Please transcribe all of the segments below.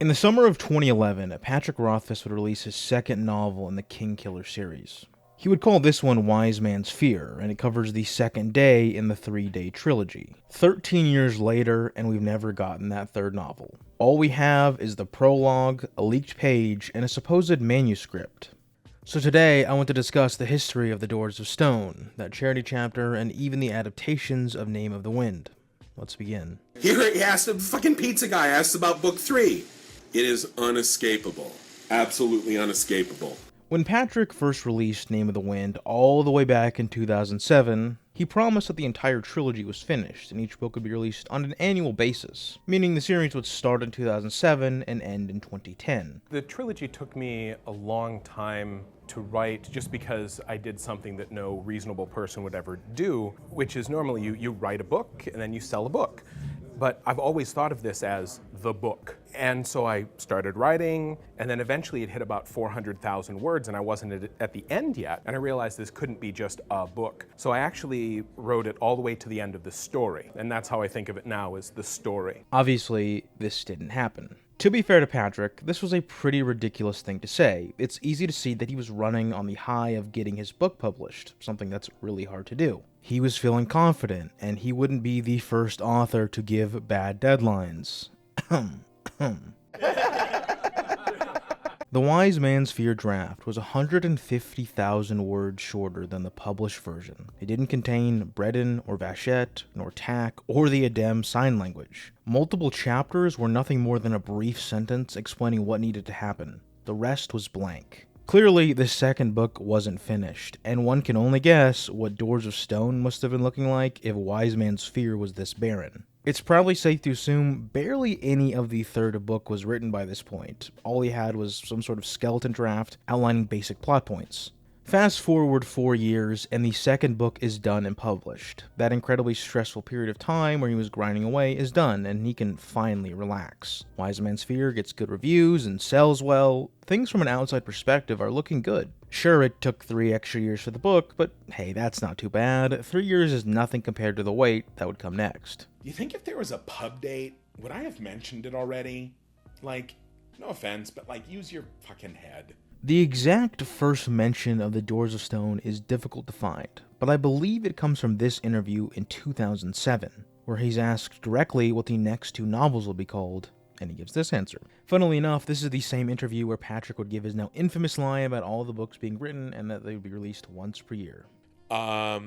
In the summer of 2011, Patrick Rothfuss would release his second novel in the Kingkiller series. He would call this one Wise Man's Fear, and it covers the second day in the 3-day trilogy. 13 years later, and we've never gotten that third novel. All we have is the prologue, a leaked page, and a supposed manuscript. So today, I want to discuss the history of the Doors of Stone, that charity chapter, and even the adaptations of Name of the Wind. Let's begin. Here he asked, the fucking pizza guy asked about book 3. It is unescapable. Absolutely unescapable. When Patrick first released Name of the Wind all the way back in 2007, he promised that the entire trilogy was finished and each book would be released on an annual basis, meaning the series would start in 2007 and end in 2010. The trilogy took me a long time to write just because I did something that no reasonable person would ever do, which is normally you write a book and then you sell a book. But I've always thought of this as the book. And so I started writing, and then eventually it hit about 400,000 words, and I wasn't at the end yet. And I realized this couldn't be just a book. So I actually wrote it all the way to the end of the story. And that's how I think of it now, as the story. Obviously, this didn't happen. To be fair to Patrick, this was a pretty ridiculous thing to say. It's easy to see that he was running on the high of getting his book published, something that's really hard to do. He was feeling confident, and he wouldn't be the first author to give bad deadlines. The Wise Man's Fear draft was 150,000 words shorter than the published version. It didn't contain Breton or Vachette, nor Tak, or the Adem sign language. Multiple chapters were nothing more than a brief sentence explaining what needed to happen. The rest was blank. Clearly, the second book wasn't finished, and one can only guess what Doors of Stone must have been looking like if Wise Man's Fear was this barren. It's probably safe to assume barely any of the third book was written by this point. All he had was some sort of skeleton draft outlining basic plot points. Fast forward 4 years, and the second book is done and published. That incredibly stressful period of time where he was grinding away is done, and he can finally relax. Wise Man's Fear gets good reviews and sells well. Things from an outside perspective are looking good. Sure, it took 3 extra years for the book, but hey, that's not too bad. 3 years is nothing compared to the wait that would come next. Do you think if there was a pub date, would I have mentioned it already? Like, no offense, but like, use your fucking head. The exact first mention of the Doors of Stone is difficult to find, but I believe it comes from this interview in 2007, where he's asked directly what the next 2 novels will be called, and he gives this answer. Funnily enough, this is the same interview where Patrick would give his now infamous lie about all the books being written and that they would be released once per year. But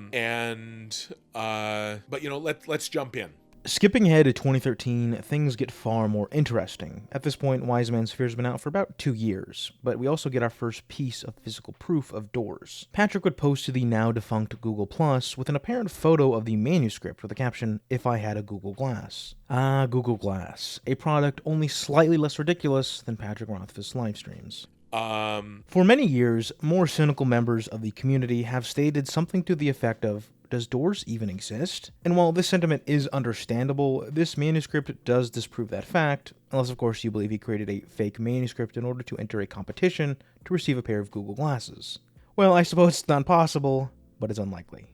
you know, let's jump in. Skipping ahead to 2013, things get far more interesting. At this point, Wise Man's Fear has been out for about 2 years, but we also get our first piece of physical proof of Doors. Patrick would post to the now-defunct Google Plus with an apparent photo of the manuscript with the caption, "If I had a Google Glass." Ah, Google Glass, a product only slightly less ridiculous than Patrick Rothfuss live streams. For many years, more cynical members of the community have stated something to the effect of, does Doors even exist? And while this sentiment is understandable, this manuscript does disprove that fact, unless of course you believe he created a fake manuscript in order to enter a competition to receive a pair of Google Glasses. Well, I suppose it's not possible, but it's unlikely.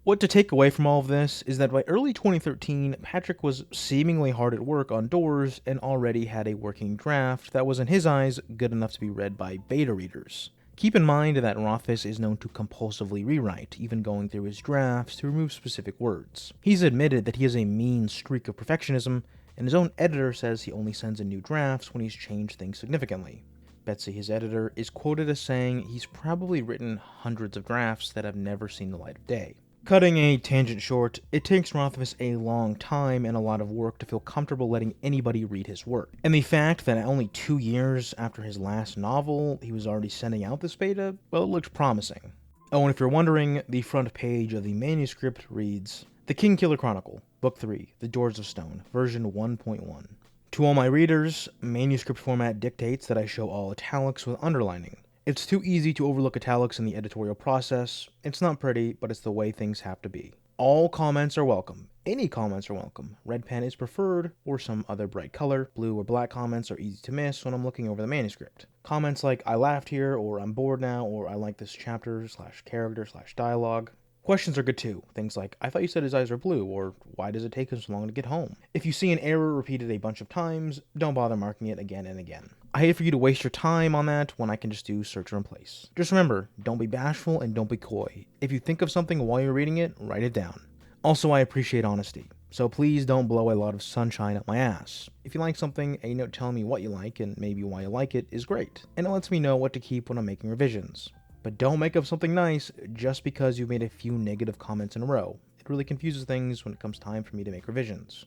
What to take away from all of this is that by early 2013, Patrick was seemingly hard at work on Doors and already had a working draft that was in his eyes good enough to be read by beta readers. Keep in mind that Rothfuss is known to compulsively rewrite, even going through his drafts to remove specific words. He's admitted that he has a mean streak of perfectionism, and his own editor says he only sends in new drafts when he's changed things significantly. Betsy, his editor, is quoted as saying he's probably written hundreds of drafts that have never seen the light of day. Cutting a tangent short, it takes Rothfuss a long time and a lot of work to feel comfortable letting anybody read his work. And the fact that only 2 years after his last novel, he was already sending out this beta, well, it looks promising. Oh, and if you're wondering, the front page of the manuscript reads, The Kingkiller Chronicle, Book 3, The Doors of Stone, version 1.1. To all my readers, manuscript format dictates that I show all italics with underlining. It's too easy to overlook italics in the editorial process. It's not pretty, but it's the way things have to be. All comments are welcome. Any comments are welcome. Red pen is preferred, or some other bright color. Blue or black comments are easy to miss when I'm looking over the manuscript. Comments like, I laughed here, or I'm bored now, or I like this chapter /character/dialogue. Questions are good too. Things like, I thought you said his eyes are blue, or why does it take him so long to get home? If you see an error repeated a bunch of times, don't bother marking it again and again. I hate for you to waste your time on that when I can just do search and replace. Just remember, don't be bashful and don't be coy. If you think of something while you're reading it, write it down. Also, I appreciate honesty, so please don't blow a lot of sunshine up my ass. If you like something, a note telling me what you like and maybe why you like it is great, and it lets me know what to keep when I'm making revisions. But don't make up something nice just because you've made a few negative comments in a row. It really confuses things when it comes time for me to make revisions.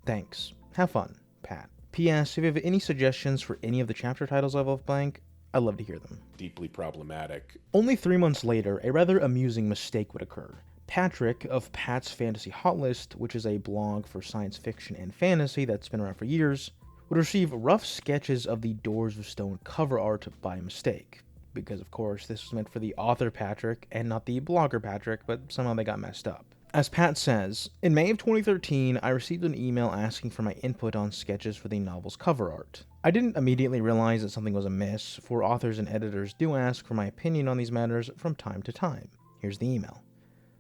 Thanks. Have fun, Pat. P.S. If you have any suggestions for any of the chapter titles I've left blank, I'd love to hear them. Deeply problematic. Only 3 months later, a rather amusing mistake would occur. Patrick of Pat's Fantasy Hot List, which is a blog for science fiction and fantasy that's been around for years, would receive rough sketches of the Doors of Stone cover art by mistake. Because, of course, this was meant for the author Patrick and not the blogger Patrick, but somehow they got messed up. As Pat says, in May of 2013, I received an email asking for my input on sketches for the novel's cover art. I didn't immediately realize that something was amiss, for authors and editors do ask for my opinion on these matters from time to time. Here's the email.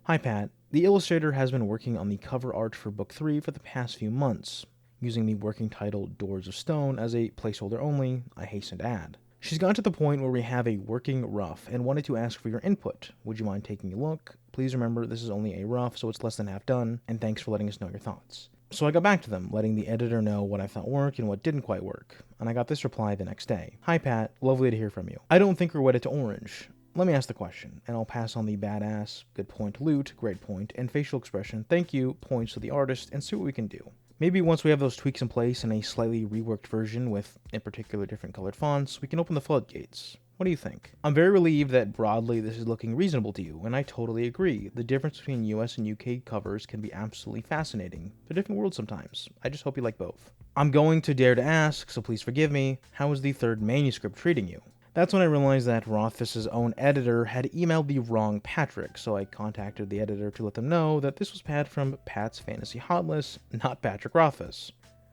Hi Pat, the illustrator has been working on the cover art for Book 3 for the past few months, using the working title Doors of Stone as a placeholder only, I hasten to add. She's gotten to the point where we have a working rough and wanted to ask for your input. Would you mind taking a look? Please remember this is only a rough, so it's less than half done, and thanks for letting us know your thoughts. So I got back to them, letting the editor know what I thought worked and what didn't quite work, and I got this reply the next day. Hi Pat, lovely to hear from you. I don't think we're wedded to orange. Let me ask the question, and I'll pass on the badass, good point, loot, great point, and facial expression, thank you, points to the artist, and see what we can do. Maybe once we have those tweaks in place in a slightly reworked version with, in particular, different colored fonts, we can open the floodgates. What do you think? I'm very relieved that broadly this is looking reasonable to you, and I totally agree. The difference between US and UK covers can be absolutely fascinating. They're different worlds sometimes. I just hope you like both. I'm going to dare to ask, so please forgive me, how is the third manuscript treating you? That's when I realized that Rothfuss's own editor had emailed the wrong Patrick, so I contacted the editor to let them know that this was Pat from Pat's Fantasy Hot List, not Patrick Rothfuss.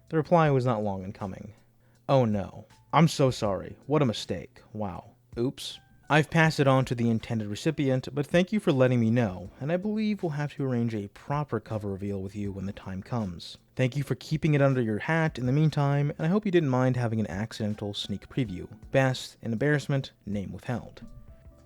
The reply was not long in coming. Oh no. I'm so sorry. What a mistake. Wow. Oops. I've passed it on to the intended recipient, but thank you for letting me know, and I believe we'll have to arrange a proper cover reveal with you when the time comes. Thank you for keeping it under your hat in the meantime, and I hope you didn't mind having an accidental sneak preview. Best, in embarrassment, name withheld.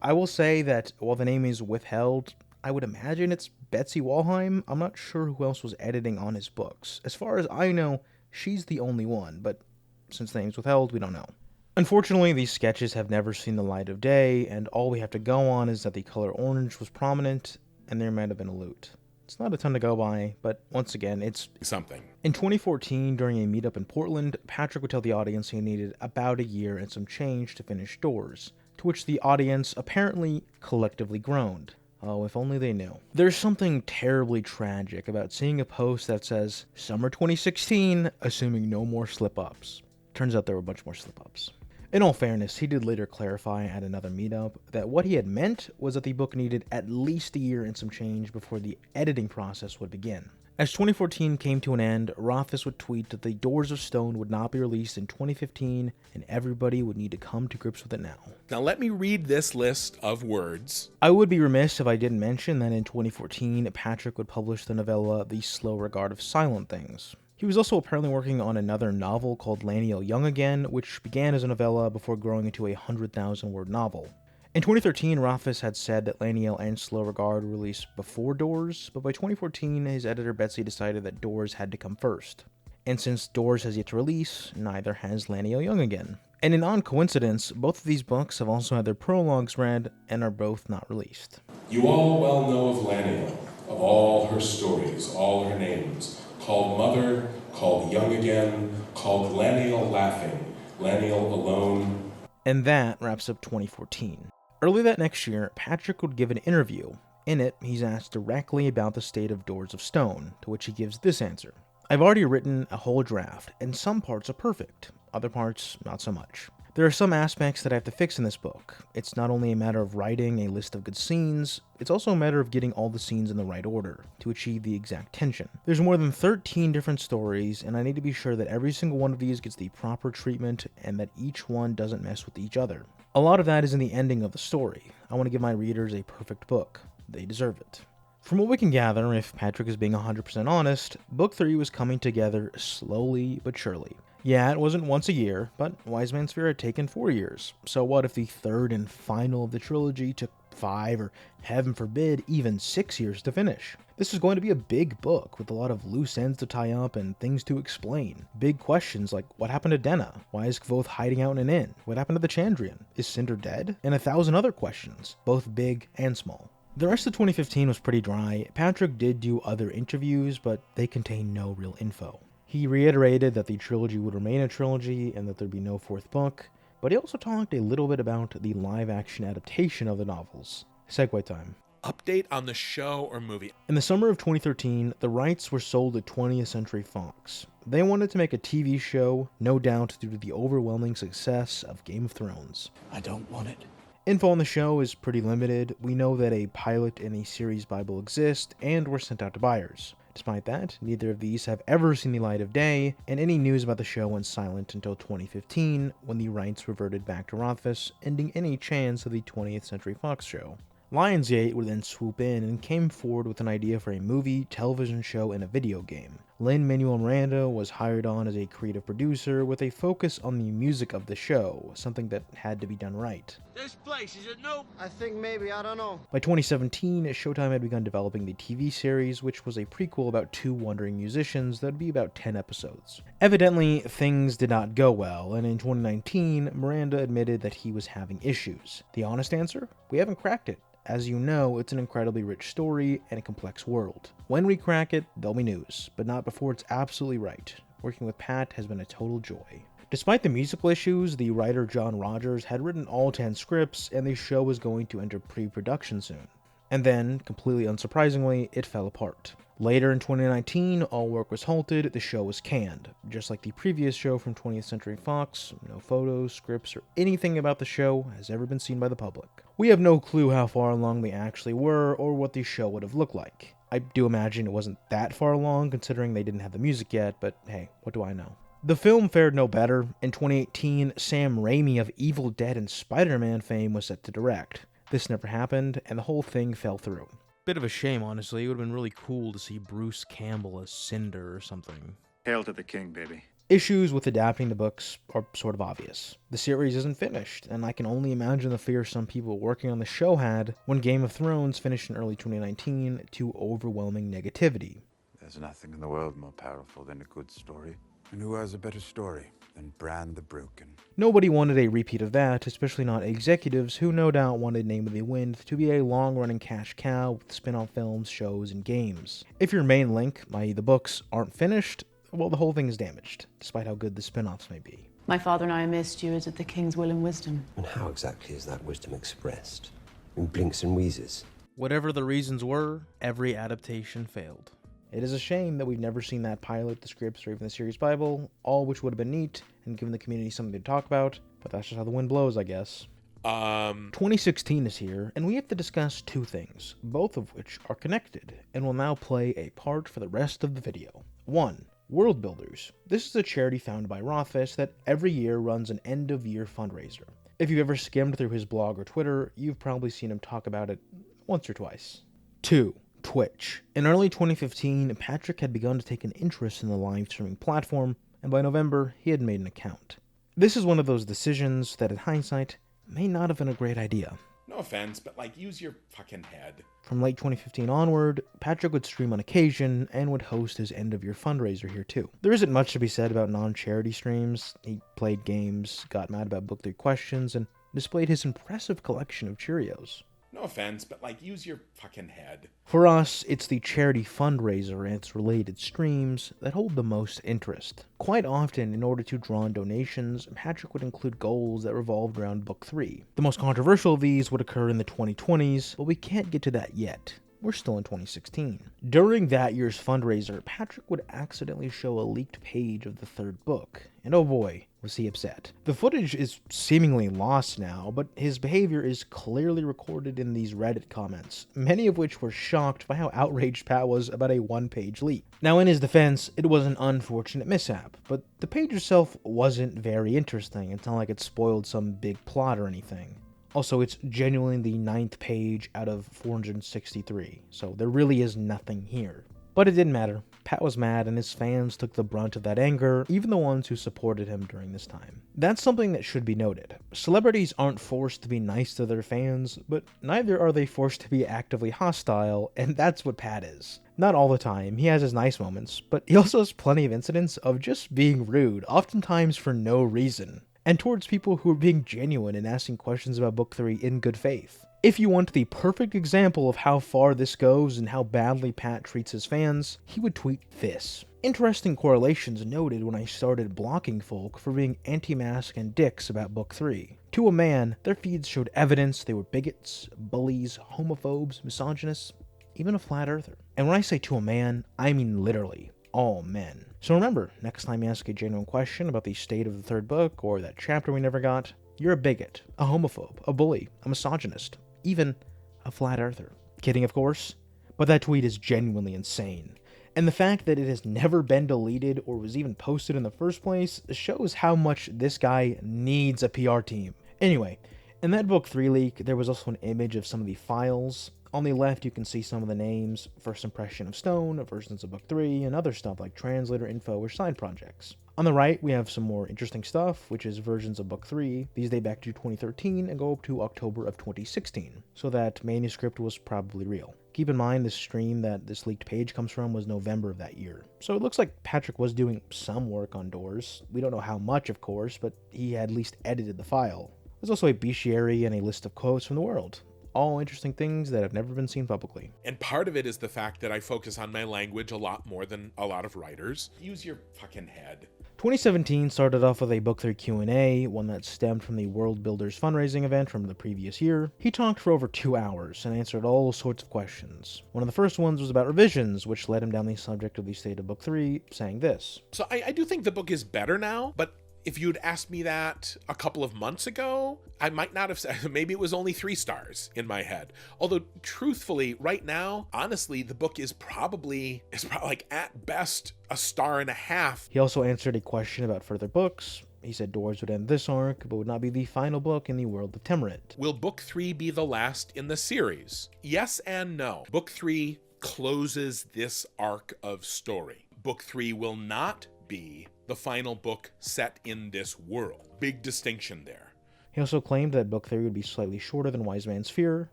I will say that while the name is withheld, I would imagine it's Betsy Walheim. I'm not sure who else was editing on his books. As far as I know, she's the only one, but since the name's withheld, we don't know. Unfortunately, these sketches have never seen the light of day, and all we have to go on is that the color orange was prominent, and there might have been a loot. It's not a ton to go by, but once again, it's something. In 2014, during a meetup in Portland, Patrick would tell the audience he needed about a year and some change to finish Doors, to which the audience apparently collectively groaned. Oh, if only they knew. There's something terribly tragic about seeing a post that says, Summer 2016, assuming no more slip-ups. Turns out there were a bunch more slip-ups. In all fairness, he did later clarify at another meetup that what he had meant was that the book needed at least a year and some change before the editing process would begin. As 2014 came to an end, Rothfuss would tweet that the Doors of Stone would not be released in 2015 and everybody would need to come to grips with it now. Now let me read this list of words. I would be remiss if I didn't mention that in 2014, Patrick would publish the novella The Slow Regard of Silent Things. He was also apparently working on another novel called Laniel Young Again, which began as a novella before growing into a 100,000-word novel. In 2013, Rothfuss had said that Laniel and Slow Regard were released before Doors, but by 2014, his editor Betsy decided that Doors had to come first. And since Doors has yet to release, neither has Laniel Young Again. And in odd coincidence, both of these books have also had their prologues read and are both not released. You all well know of Laniel, of all her stories, all her names. Called Mother, called Young Again, called Laniel Laughing, Laniel Alone. And that wraps up 2014. Early that next year, Patrick would give an interview. In it, he's asked directly about the state of Doors of Stone, to which he gives this answer. I've already written a whole draft, and some parts are perfect, other parts not so much. There are some aspects that I have to fix in this book. It's not only a matter of writing a list of good scenes, it's also a matter of getting all the scenes in the right order to achieve the exact tension. There's more than 13 different stories, and I need to be sure that every single one of these gets the proper treatment and that each one doesn't mess with each other. A lot of that is in the ending of the story. I want to give my readers a perfect book. they deserve it. From what we can gather, if Patrick is being 100% honest, Book 3 was coming together slowly but surely. Yeah, it wasn't once a year, but Wise Man's Fear had taken 4 years. So what if the third and final of the trilogy took 5 or, heaven forbid, even 6 years to finish? This is going to be a big book with a lot of loose ends to tie up and things to explain. Big questions like, what happened to Denna? Why is Kvothe hiding out in an inn? What happened to the Chandrian? Is Cinder dead? And 1,000 other questions, both big and small. The rest of 2015 was pretty dry. Patrick did do other interviews, but they contained no real info. He reiterated that the trilogy would remain a trilogy and that there'd be no 4th book, but he also talked a little bit about the live-action adaptation of the novels. Segue time. Update on the show or movie. In the summer of 2013, the rights were sold to 20th Century Fox. They wanted to make a TV show, no doubt due to the overwhelming success of Game of Thrones. I don't want it. Info on the show is pretty limited. We know that a pilot and a series Bible exist and were sent out to buyers. Despite that, neither of these have ever seen the light of day, and any news about the show went silent until 2015, when the rights reverted back to Rothfuss, ending any chance of the 20th Century Fox show. Lionsgate would then swoop in and came forward with an idea for a movie, television show, and a video game. Lin-Manuel Miranda was hired on as a creative producer with a focus on the music of the show, something that had to be done right. This place, is it no? I think maybe, I don't know. By 2017, Showtime had begun developing the TV series, which was a prequel about 2 wandering musicians that would be about 10 episodes. Evidently, things did not go well, and in 2019, Miranda admitted that he was having issues. The honest answer? We haven't cracked it. As you know, it's an incredibly rich story and a complex world. When we crack it, there'll be news, but not before it's absolutely right. Working with Pat has been a total joy. Despite the musical issues, the writer John Rogers had written all 10 scripts, and the show was going to enter pre-production soon. And then, completely unsurprisingly, it fell apart. Later in 2019, all work was halted, the show was canned. Just like the previous show from 20th Century Fox, no photos, scripts, or anything about the show has ever been seen by the public. We have no clue how far along they actually were, or what the show would have looked like. I do imagine it wasn't that far along, considering they didn't have the music yet, but hey, what do I know? The film fared no better. In 2018, Sam Raimi of Evil Dead and Spider-Man fame was set to direct. This never happened, and the whole thing fell through. Bit of a shame, honestly. It would have been really cool to see Bruce Campbell as Cinder or something. Hail to the king, baby. Issues with adapting the books are sort of obvious. The series isn't finished, and I can only imagine the fear some people working on the show had when Game of Thrones finished in early 2019 to overwhelming negativity. There's nothing in the world more powerful than a good story. And who has a better story than Bran the Broken? Nobody wanted a repeat of that, especially not executives who no doubt wanted Name of the Wind to be a long-running cash cow with spin-off films, shows, and games. If your main link, i.e. the books, aren't finished, well, the whole thing is damaged, despite how good the spin-offs may be. My father and I are mere stewards of the king's will and wisdom. And how exactly is that wisdom expressed? In blinks and wheezes? Whatever the reasons were, every adaptation failed. It is a shame that we've never seen that pilot, the scripts, or even the series Bible, all which would have been neat and given the community something to talk about, but that's just how the wind blows, I guess. 2016 is here, and we have to discuss 2 things, both of which are connected, and will now play a part for the rest of the video. 1. World Builders. This is a charity founded by Rothfuss that every year runs an end-of-year fundraiser. If you've ever skimmed through his blog or Twitter, you've probably seen him talk about it once or twice. 2. Twitch. In early 2015, Patrick had begun to take an interest in the live streaming platform, and by November, he had made an account. This is one of those decisions that, in hindsight, may not have been a great idea. No offense, but use your fucking head. From late 2015 onward, Patrick would stream on occasion and would host his end-of-year fundraiser here too. There isn't much to be said about non-charity streams. He played games, got mad about Book 3 questions, and displayed his impressive collection of Cheerios. No offense, but use your fucking head. For us, it's the charity fundraiser and its related streams that hold the most interest. Quite often, in order to draw in donations, Patrick would include goals that revolved around Book 3. The most controversial of these would occur in the 2020s, but we can't get to that yet. We're still in 2016. During that year's fundraiser, Patrick would accidentally show a leaked page of the 3rd book, and oh boy, was he upset. The footage is seemingly lost now, but his behavior is clearly recorded in these Reddit comments, many of which were shocked by how outraged Pat was about a 1-page leak. Now, in his defense, it was an unfortunate mishap, but the page itself wasn't very interesting. It's not like it spoiled some big plot or anything. Also, it's genuinely the 9th page out of 463, so there really is nothing here. But it didn't matter. Pat was mad, and his fans took the brunt of that anger, even the ones who supported him during this time. That's something that should be noted. Celebrities aren't forced to be nice to their fans, but neither are they forced to be actively hostile, and that's what Pat is. Not all the time, he has his nice moments, but he also has plenty of incidents of just being rude, oftentimes for no reason, and towards people who are being genuine and asking questions about Book 3 in good faith. If you want the perfect example of how far this goes and how badly Pat treats his fans, he would tweet this. Interesting correlations noted when I started blocking folk for being anti-mask and dicks about Book 3. To a man, their feeds showed evidence they were bigots, bullies, homophobes, misogynists, even a flat earther. And when I say to a man, I mean literally all men. So remember, next time you ask a genuine question about the state of the third book or that chapter we never got, you're a bigot, a homophobe, a bully, a misogynist, even a flat earther. Kidding, of course, but that tweet is genuinely insane. And the fact that it has never been deleted or was even posted in the first place shows how much this guy needs a PR team. Anyway, in that Book 3 leak, there was also an image of some of the files. On the left, you can see some of the names, first impression of Stone, versions of Book 3, and other stuff like translator info or side projects. On the right, we have some more interesting stuff, which is versions of Book 3. These date back to 2013 and go up to October of 2016, so that manuscript was probably real. Keep in mind, the stream that this leaked page comes from was November of that year. So it looks like Patrick was doing some work on Doors. We don't know how much, of course, but he had at least edited the file. There's also a bestiary and a list of quotes from the world. All interesting things that have never been seen publicly. And part of it is the fact that I focus on my language a lot more than a lot of writers. Use your fucking head. 2017 started off with a Book 3 Q&A, one that stemmed from the World Builders fundraising event from the previous year. He talked for over 2 hours and answered all sorts of questions. One of the first ones was about revisions, which led him down the subject of the state of Book 3, saying this. So I do think the book is better now, but if you'd asked me that a couple of months ago, I might not have said, maybe it was only 3 stars in my head. Although, truthfully, right now, honestly, the book is probably like at best a 1.5 stars. He also answered a question about further books. He said Doors would end this arc, but would not be the final book in the world of Temerant. Will Book 3 be the last in the series? Yes and no. Book 3 closes this arc of story. Book 3 will not be the final book set in this world. Big distinction there. He also claimed that Book 3 would be slightly shorter than Wise Man's Fear.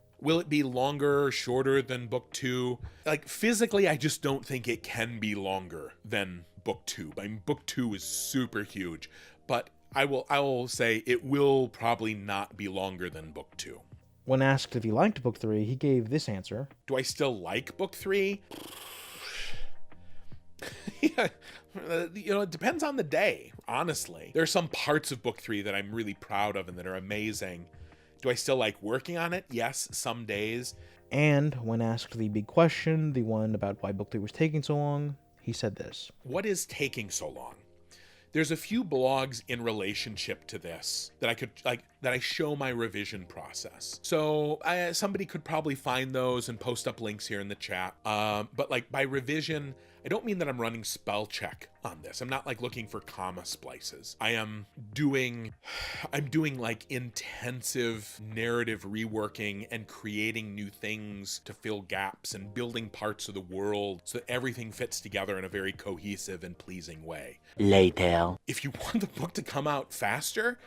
Will it be longer or shorter than Book 2? Like, physically, I just don't think it can be longer than Book 2. I mean, Book 2 is super huge, but I will say it will probably not be longer than Book 2. When asked if he liked Book 3, he gave this answer. Do I still like Book 3? Yeah, it depends on the day, honestly. There are some parts of Book 3 that I'm really proud of and that are amazing. Do I still like working on it? Yes, some days. And when asked the big question, the one about why Book 3 was taking so long, he said this. What is taking so long? There's a few blogs in relationship to this that I show my revision process. So somebody could probably find those and post up links here in the chat. But like by revision, I don't mean that I'm running spell check on this. I'm not like looking for comma splices. I'm doing like intensive narrative reworking and creating new things to fill gaps and building parts of the world so that everything fits together in a very cohesive and pleasing way. Later. If you want the book to come out faster,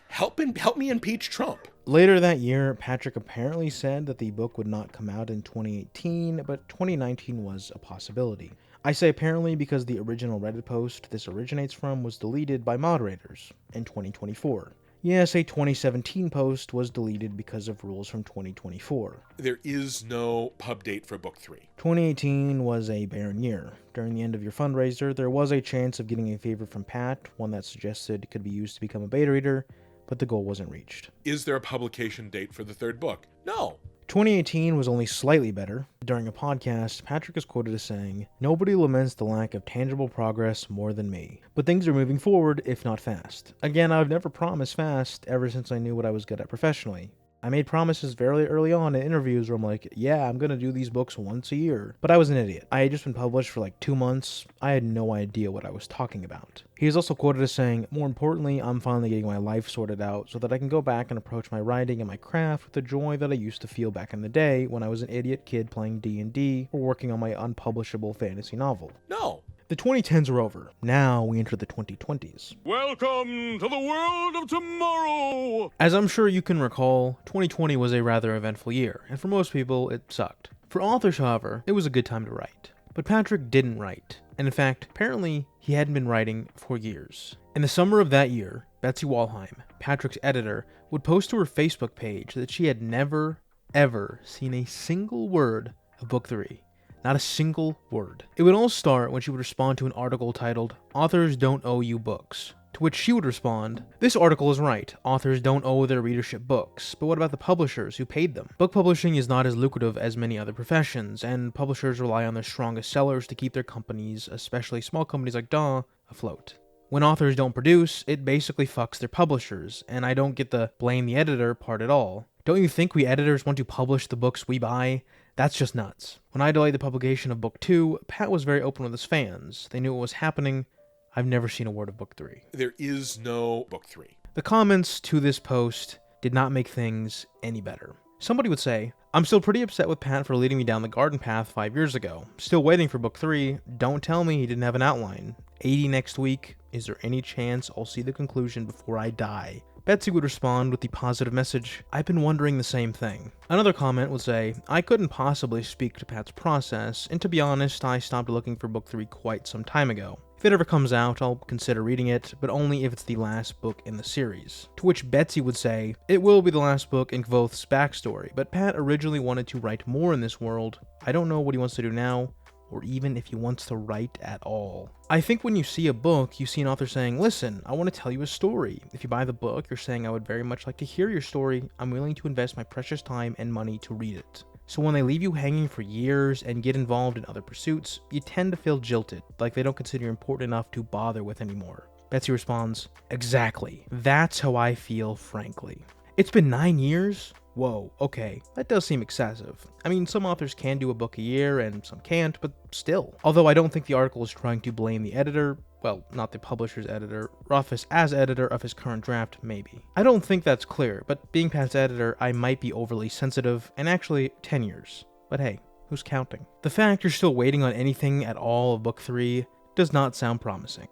help me impeach Trump. Later that year, Patrick apparently said that the book would not come out in 2018, but 2019 was a possibility. I say apparently because the original Reddit post this originates from was deleted by moderators in 2024. Yes, a 2017 post was deleted because of rules from 2024. There is no pub date for Book 3. 2018 was a barren year. During the end of your fundraiser, there was a chance of getting a favor from Pat, one that suggested it could be used to become a beta reader, but the goal wasn't reached. Is there a publication date for the third book? No. 2018 was only slightly better. During a podcast, Patrick is quoted as saying, "Nobody laments the lack of tangible progress more than me. But things are moving forward, if not fast. Again, I've never promised fast ever since I knew what I was good at professionally. I made promises very early on in interviews where I'm like, yeah, I'm gonna do these books once a year. But I was an idiot. I had just been published for like 2 months. I had no idea what I was talking about. He is also quoted as saying, more importantly, I'm finally getting my life sorted out so that I can go back and approach my writing and my craft with the joy that I used to feel back in the day when I was an idiot kid playing D&D or working on my unpublishable fantasy novel. No. The 2010s are over. Now we enter the 2020s. Welcome to the world of tomorrow! As I'm sure you can recall, 2020 was a rather eventful year, and for most people, it sucked. For authors, however, it was a good time to write. But Patrick didn't write, and in fact, apparently, he hadn't been writing for years. In the summer of that year, Betsy Walheim, Patrick's editor, would post to her Facebook page that she had never, ever seen a single word of Book 3. Not a single word. It would all start when she would respond to an article titled, "Authors Don't Owe You Books." To which she would respond, "This article is right. Authors don't owe their readership books. But what about the publishers who paid them? Book publishing is not as lucrative as many other professions, and publishers rely on their strongest sellers to keep their companies, especially small companies like DAW, afloat. When authors don't produce, it basically fucks their publishers, and I don't get the blame the editor part at all. Don't you think we editors want to publish the books we buy? That's just nuts." When I delayed the publication of Book 2, Pat was very open with his fans. They knew what was happening. I've never seen a word of Book 3. There is no Book 3. The comments to this post did not make things any better. Somebody would say, "I'm still pretty upset with Pat for leading me down the garden path 5 years ago. Still waiting for Book 3. Don't tell me he didn't have an outline. 80 next week. Is there any chance I'll see the conclusion before I die?" Betsy would respond with the positive message, "I've been wondering the same thing." Another comment would say, "I couldn't possibly speak to Pat's process, and to be honest, I stopped looking for Book 3 quite some time ago. If it ever comes out, I'll consider reading it, but only if it's the last book in the series." To which Betsy would say, "It will be the last book in Kvothe's backstory, but Pat originally wanted to write more in this world. I don't know what he wants to do now, or even if he wants to write at all." I think when you see a book, you see an author saying, "Listen, I want to tell you a story." If you buy the book, you're saying, "I would very much like to hear your story. I'm willing to invest my precious time and money to read it." So when they leave you hanging for years and get involved in other pursuits, you tend to feel jilted, like they don't consider you important enough to bother with anymore. Betsy responds, "Exactly. That's how I feel, frankly. It's been 9 years? Whoa, okay, that does seem excessive. I mean, some authors can do a book a year and some can't, but still." Although I don't think the article is trying to blame the editor, well, not the publisher's editor, Rothfuss as editor of his current draft, maybe. I don't think that's clear, but being Pat's editor, I might be overly sensitive, and actually, 10 years. But hey, who's counting? The fact you're still waiting on anything at all of Book 3 does not sound promising.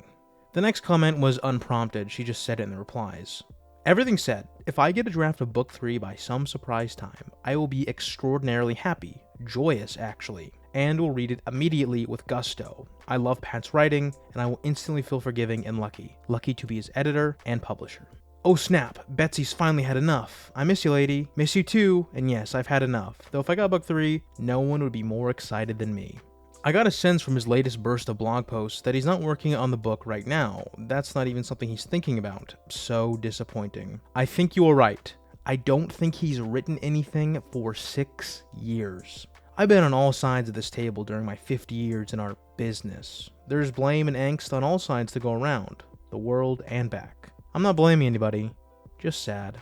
The next comment was unprompted, she just said it in the replies. "Everything said, if I get a draft of Book 3 by some surprise time, I will be extraordinarily happy, joyous actually, and will read it immediately with gusto. I love Pat's writing, and I will instantly feel forgiving and lucky to be his editor and publisher." Oh snap, Betsy's finally had enough. "I miss you, lady. Miss you too, and yes, I've had enough. Though if I got Book 3, no one would be more excited than me." I got a sense from his latest burst of blog posts that he's not working on the book right now. That's not even something he's thinking about. So disappointing. I think you are right. I don't think he's written anything for 6 years. I've been on all sides of this table during my 50 years in our business. There's blame and angst on all sides to go around, the world and back. I'm not blaming anybody, just sad.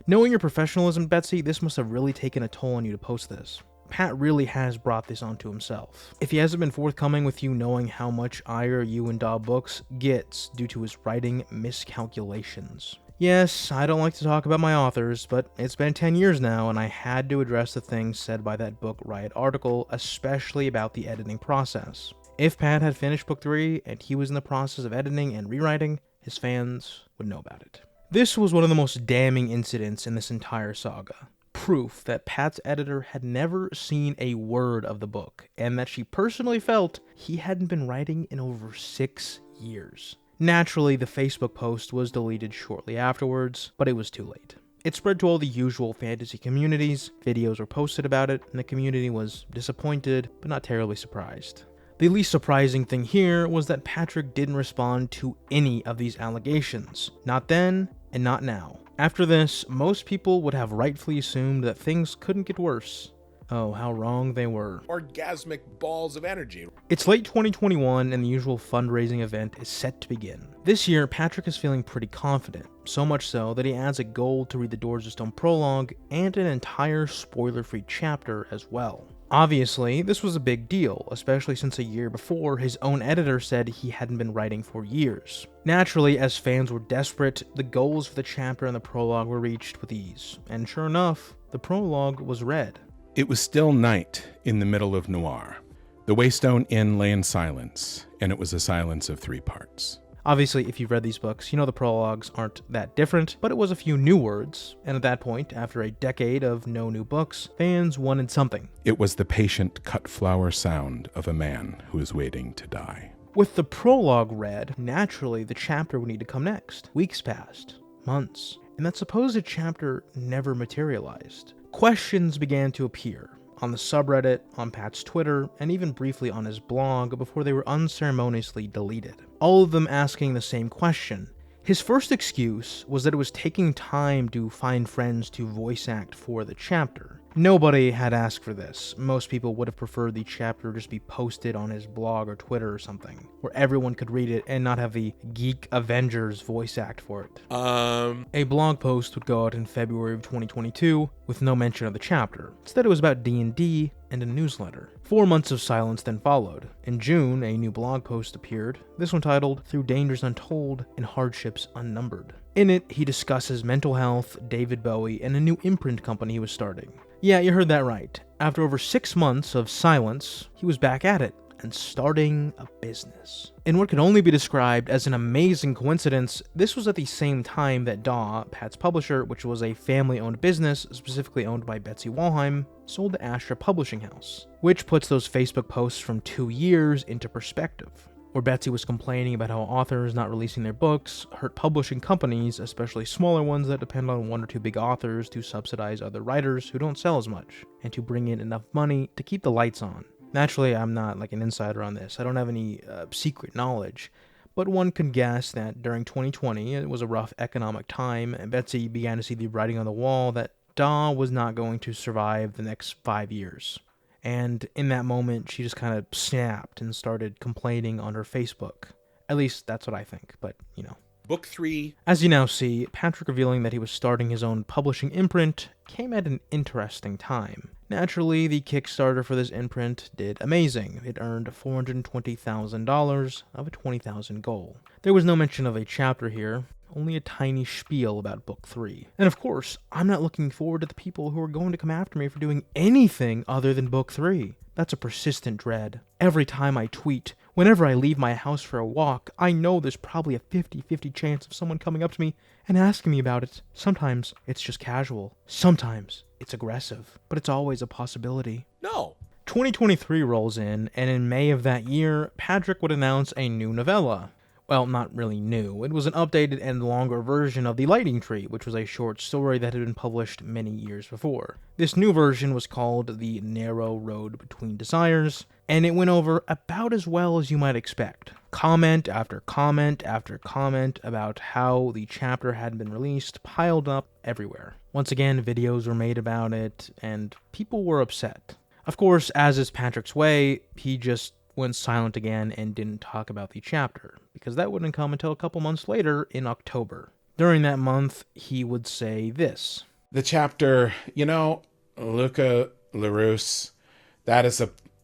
Knowing your professionalism, Betsy, this must have really taken a toll on you to post this. Pat really has brought this onto himself. If he hasn't been forthcoming with you knowing how much ire you and Daw Books gets due to his writing miscalculations. Yes, I don't like to talk about my authors, but it's been 10 years now, and I had to address the things said by that Book Riot article, especially about the editing process. If Pat had finished Book 3, and he was in the process of editing and rewriting, his fans would know about it. This was one of the most damning incidents in this entire saga. Proof that Pat's editor had never seen a word of the book, and that she personally felt he hadn't been writing in over 6 years. Naturally, the Facebook post was deleted shortly afterwards, but it was too late. It spread to all the usual fantasy communities, videos were posted about it, and the community was disappointed, but not terribly surprised. The least surprising thing here was that Patrick didn't respond to any of these allegations. Not then, and not now. After this, most people would have rightfully assumed that things couldn't get worse. Oh, how wrong they were. Orgasmic balls of energy. It's late 2021 and the usual fundraising event is set to begin. This year, Patrick is feeling pretty confident, so much so that he adds a goal to read the Doors of Stone prologue and an entire spoiler-free chapter as well. Obviously, this was a big deal, especially since a year before, his own editor said he hadn't been writing for years. Naturally, as fans were desperate, the goals for the chapter and the prologue were reached with ease, and sure enough, the prologue was read. It was still night in the middle of Noir. The Waystone Inn lay in silence, and it was a silence of 3 parts. Obviously, if you've read these books, you know the prologues aren't that different, but it was a few new words, and at that point, after a decade of no new books, fans wanted something. It was the patient cut flower sound of a man who is waiting to die. With the prologue read, naturally the chapter would need to come next. Weeks passed, months, and that supposed chapter never materialized. Questions began to appear on the subreddit, on Pat's Twitter, and even briefly on his blog before they were unceremoniously deleted. All of them asking the same question. His first excuse was that it was taking time to find friends to voice act for the chapter. Nobody had asked for this. Most people would have preferred the chapter just be posted on his blog or Twitter or something, where everyone could read it and not have the Geek Avengers voice act for it. A blog post would go out in February of 2022 with no mention of the chapter. Instead, it was about D&D and a newsletter. 4 months of silence then followed. In June, a new blog post appeared, this one titled, "Through Dangers Untold and Hardships Unnumbered." In it, he discusses mental health, David Bowie, and a new imprint company he was starting. Yeah, you heard that right. After over 6 months of silence, he was back at it and starting a business. In what could only be described as an amazing coincidence, this was at the same time that Daw, Pat's publisher, which was a family-owned business, specifically owned by Betsy Walheim, sold to Astra Publishing House, which puts those Facebook posts from 2 years into perspective, where Betsy was complaining about how authors not releasing their books hurt publishing companies, especially smaller ones that depend on 1 or 2 big authors to subsidize other writers who don't sell as much, and to bring in enough money to keep the lights on. Naturally, I'm not like an insider on this. I don't have any secret knowledge, but one could guess that during 2020, it was a rough economic time, and Betsy began to see the writing on the wall that Daw was not going to survive the next 5 years. And in that moment, she just kind of snapped and started complaining on her Facebook. At least that's what I think, but you know. Book 3. As you now see, Patrick revealing that he was starting his own publishing imprint came at an interesting time. Naturally, the Kickstarter for this imprint did amazing. It earned $420,000 of a $20,000 goal. There was no mention of a chapter here, only a tiny spiel about Book 3. And of course, I'm not looking forward to the people who are going to come after me for doing anything other than Book 3. That's a persistent dread. Every time I tweet, whenever I leave my house for a walk, I know there's probably a 50-50 chance of someone coming up to me and asking me about it. Sometimes it's just casual. Sometimes it's aggressive. But it's always a possibility. No. 2023 rolls in, and in May of that year, Patrick would announce a new novella. Well, not really new. It was an updated and longer version of The Lighting Tree, which was a short story that had been published many years before. This new version was called The Narrow Road Between Desires, and it went over about as well as you might expect. Comment after comment after comment about how the chapter had been released piled up everywhere. Once again, videos were made about it, and people were upset. Of course, as is Patrick's way, he just went silent again and didn't talk about the chapter, because that wouldn't come until a couple months later in October. During that month, he would say this. The chapter, Luca LaRousse,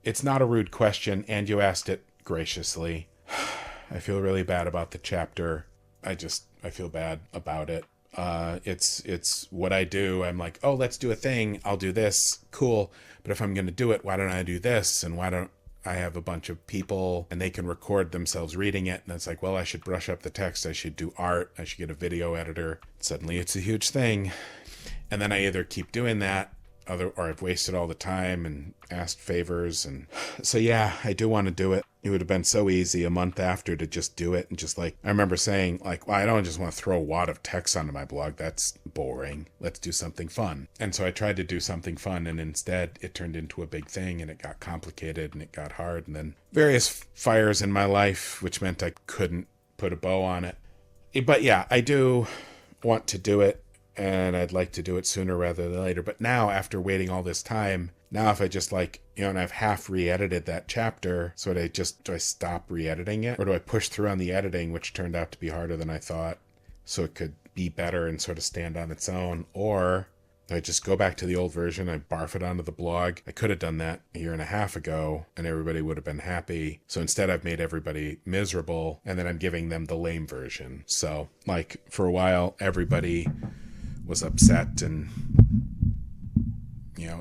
it's not a rude question, and you asked it graciously. I feel really bad about the chapter. I feel bad about it. It's what I do. I'm like, oh, let's do a thing. I'll do this. Cool. But if I'm going to do it, why don't I do this? And why don't I have a bunch of people and they can record themselves reading it? And it's like, well, I should brush up the text. I should do art. I should get a video editor. Suddenly it's a huge thing. And then I either keep doing that or I've wasted all the time and asked favors. And so, yeah, I do want to do it. It would have been so easy a month after to just do it. And just I remember saying well, I don't just want to throw a wad of text onto my blog. That's boring. Let's do something fun. And so I tried to do something fun, and instead it turned into a big thing, and it got complicated and it got hard. And then various fires in my life, which meant I couldn't put a bow on it. But yeah, I do want to do it, and I'd like to do it sooner rather than later. But now, after waiting all this time, Now if I just and I've half re-edited that chapter, so do I stop re-editing it? Or do I push through on the editing, which turned out to be harder than I thought, so it could be better and sort of stand on its own? Or I just go back to the old version, I barf it onto the blog. I could have done that a year and a half ago, and everybody would have been happy. So instead I've made everybody miserable, and then I'm giving them the lame version. So, for a while, everybody was upset, and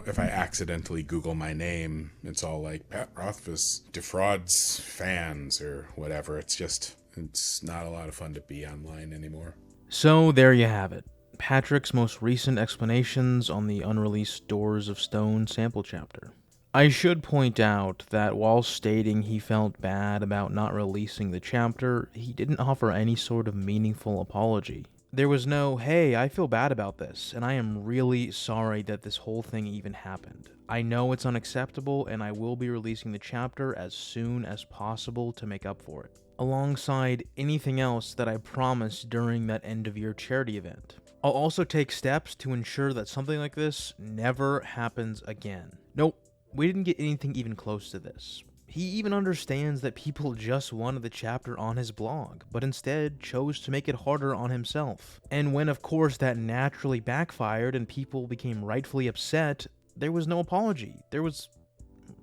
if I accidentally Google my name, it's all like, Pat Rothfuss defrauds fans or whatever. It's not a lot of fun to be online anymore. So there you have it. Patrick's most recent explanations on the unreleased Doors of Stone sample chapter. I should point out that while stating he felt bad about not releasing the chapter, he didn't offer any sort of meaningful apology. There was no, hey, I feel bad about this, and I am really sorry that this whole thing even happened. I know it's unacceptable, and I will be releasing the chapter as soon as possible to make up for it, alongside anything else that I promised during that end-of-year charity event. I'll also take steps to ensure that something like this never happens again. Nope, we didn't get anything even close to this. He even understands that people just wanted the chapter on his blog, but instead chose to make it harder on himself. And when, of course, that naturally backfired and people became rightfully upset, there was no apology. There was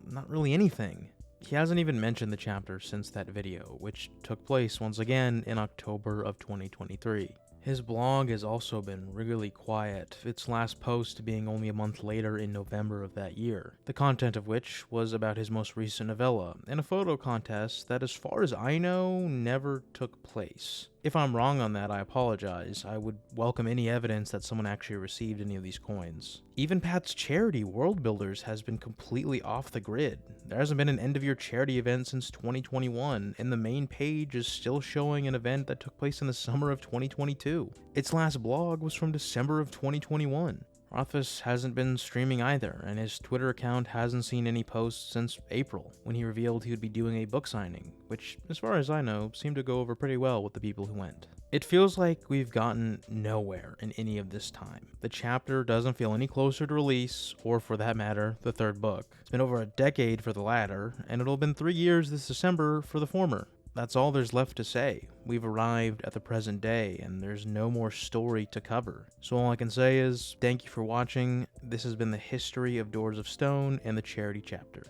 not really anything. He hasn't even mentioned the chapter since that video, which took place once again in October of 2023. His blog has also been really quiet, its last post being only a month later in November of that year, the content of which was about his most recent novella, in a photo contest that, as far as I know, never took place. If I'm wrong on that, I apologize. I would welcome any evidence that someone actually received any of these coins. Even Pat's charity, World Builders, has been completely off the grid. There hasn't been an end-of-year charity event since 2021, and the main page is still showing an event that took place in the summer of 2022. Its last blog was from December of 2021. Rothfuss hasn't been streaming either, and his Twitter account hasn't seen any posts since April, when he revealed he would be doing a book signing, which, as far as I know, seemed to go over pretty well with the people who went. It feels like we've gotten nowhere in any of this time. The chapter doesn't feel any closer to release, or for that matter, the third book. It's been over a decade for the latter, and it'll have been 3 years this December for the former. That's all there's left to say. We've arrived at the present day, and there's no more story to cover. So all I can say is, thank you for watching. This has been the history of Doors of Stone and the charity chapter.